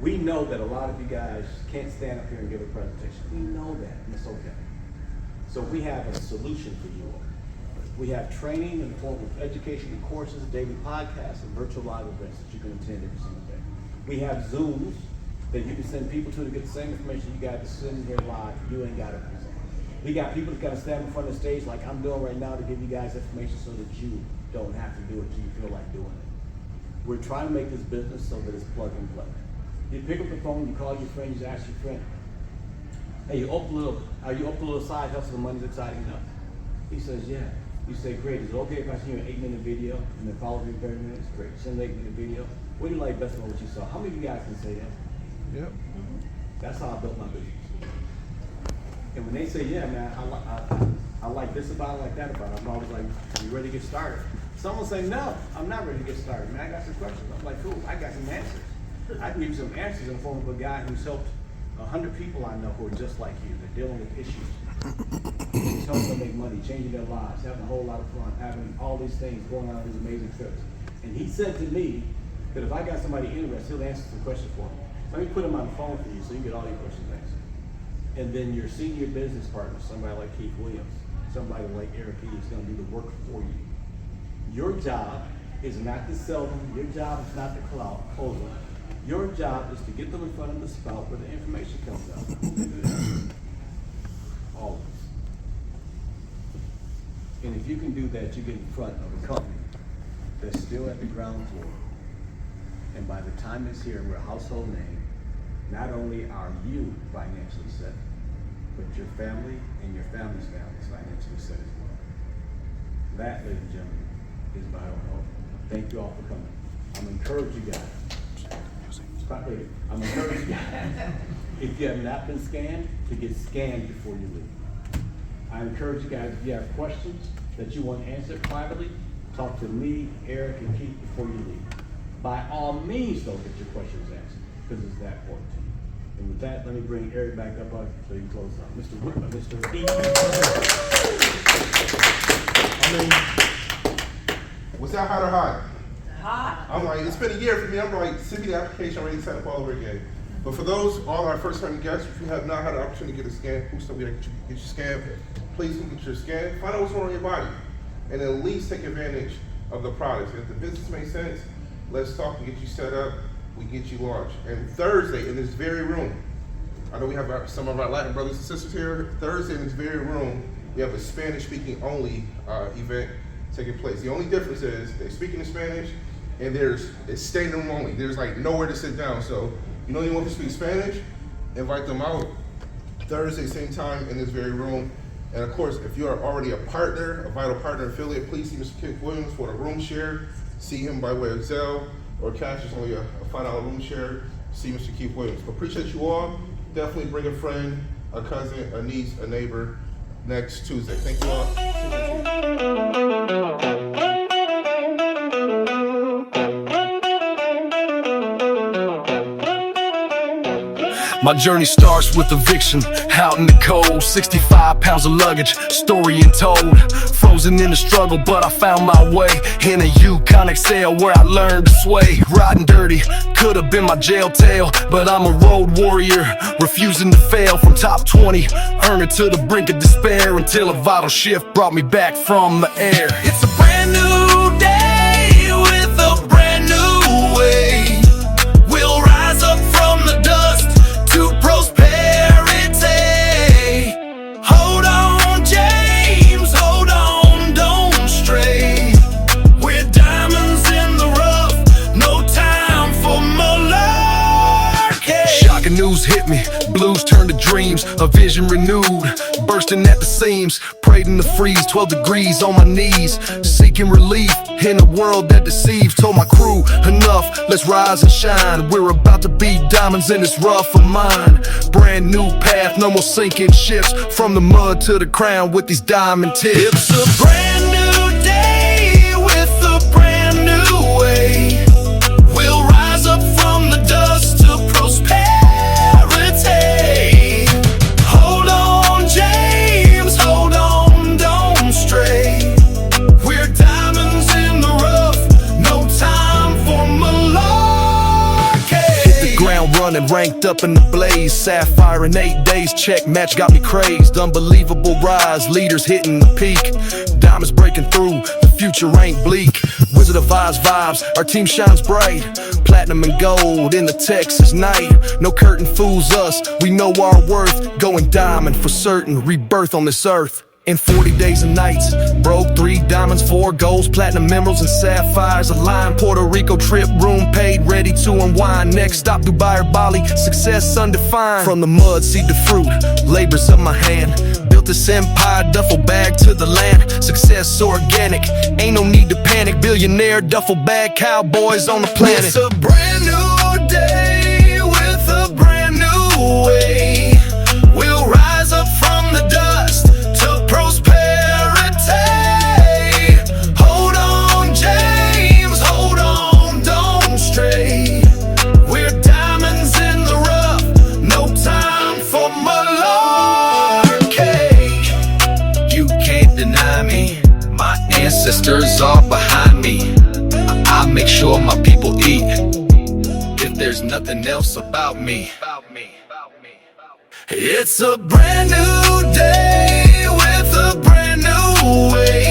We know that a lot of you guys can't stand up here and give a presentation. We know that, and it's okay. So we have a solution for you all. We have training in the form of education and courses, daily podcasts, and virtual live events that you can attend every single day. We have Zooms that you can send people to get the same information you got to send here live. You ain't got to present. We got people that got to stand in front of the stage like I'm doing right now to give you guys information so that you don't have to do it till you feel like doing it. We're trying to make this business so that it's plug and play. You pick up the phone, you call your friend, you ask your friend, hey, are you open a little side hustle, the money's exciting enough? He says, yeah. You say, great, is it okay if I send you an 8-minute video and then follow me 30 minutes? Great, send an 8-minute video. What do you like best about what you saw? How many of you guys can say that? Yep. That's how I built my business. And when they say, yeah, man, I like this about it, I like that about it, I'm always like, you ready to get started? Someone say, no, I'm not ready to get started, man, I got some questions. I'm like, cool, I got some answers. I can give you some answers in the form of a guy who's helped 100 people I know who are just like you. They're dealing with issues. He's helping them make money, changing their lives, having a whole lot of fun, having all these things, going on these amazing trips. And he said to me that if I got somebody interested, he'll answer some questions for me. Let me put him on the phone for you so you get all your questions answered. And then your senior business partner, somebody like Keith Williams, somebody like Eric E. is going to do the work for you. Your job is not to sell them. Your job is not to close them. Your job is to get them in front of the spout where the information comes out. Always. And if you can do that, you get in front of a company that's still at the ground floor. And by the time it's here, we're a household name. Not only are you financially set, but your family and your family's family is financially set as well. That, ladies and gentlemen, is vital health. Thank you all for coming. I'm encouraging you guys. I'm encouraging you guys, if you have not been scanned, to get scanned before you leave. I encourage you guys, if you have questions that you want answered privately, talk to me, Eric, and Keith before you leave. By all means, don't get your questions answered, because it's that important to you. And with that, let me bring Eric back up so you can close out. Mr. D. I mean, was that hot or hot? Hot. I'm like, it's been a year for me. I'm like, send me the application, I'm ready to sign up all over again. But for those, all our first time guests, if you have not had the opportunity to get a scan, who's still get your scan, please get your scan. Find out what's going on in your body, and at least take advantage of the products. If the business makes sense, let's talk and get you set up. We get you launched. And Thursday in this very room, I know we have some of our Latin brothers and sisters here. Thursday in this very room, we have a Spanish-speaking only event taking place. The only difference is they're speaking in Spanish, and it's standing room only. There's like nowhere to sit down. So you know anyone who speaks Spanish, invite them out. Thursday, same time in this very room. And of course, if you are already a partner, a Vital Partner affiliate, please see Mr. Keith Williams for the room share. See him by way of Zelle or cash. It's only a $5 room share. See Mr. Keith Williams. But appreciate you all. Definitely bring a friend, a cousin, a niece, a neighbor next Tuesday. Thank you all. My journey starts with eviction, out in the cold, 65 pounds of luggage, story untold. Frozen in the struggle, but I found my way in a Yukon XL where I learned to sway. Riding dirty, could've been my jail tale, but I'm a road warrior, refusing to fail. From top 20, earning to the brink of despair, until a vital shift brought me back from the air. It's a brand new day with a brand new way. We'll rise up from the dust to prosperity. Hold on, James, hold on, don't stray. We're diamonds in the rough, no time for malarkey. Shocking news hit me, blues turned to dreams, a vision renewed, bursting at the seams. Prayed in the freeze, 12 degrees on my knees, seeking relief in a world that deceives. Told my crew, enough, let's rise and shine. We're about to be diamonds in this rough of mine. Brand new path, no more sinking ships, from the mud to the crown with these diamond tips. It's a brand new day with a brand new way. We'll rise up from the dust to prosperity. Hold on, James, hold on, don't stray. We're diamonds in the rough, no time for malarkey. Hit the ground running, ranked up in the blaze. Sapphire in 8 days, check match got me crazed. Unbelievable rise, leaders hitting the peak. Diamonds breaking through, the future ain't bleak. Wizard of Oz vibes, our team shines bright. Platinum and gold in the Texas night. No curtain fools us, we know our worth. Going diamond for certain, rebirth on this earth. In 40 days and nights, broke 3 diamonds, 4 golds, platinum emeralds and sapphires. A line, Puerto Rico trip, room paid, ready to unwind. Next stop, Dubai or Bali, success undefined. From the mud, seed to fruit, labors of my hand. Built this empire, duffel bag to the land. Success organic, ain't no need to panic. Billionaire, duffel bag, cowboys on the planet. It's a brand new day with a brand new way. We'll rise up from the dust to prosperity. Hold on, James, hold on, don't stray. We're diamonds in the rough, no time for malarkey. You can't deny me, my ancestors are behind me. I make sure my people eat, if there's nothing else about me. It's a brand new day with a brand new way.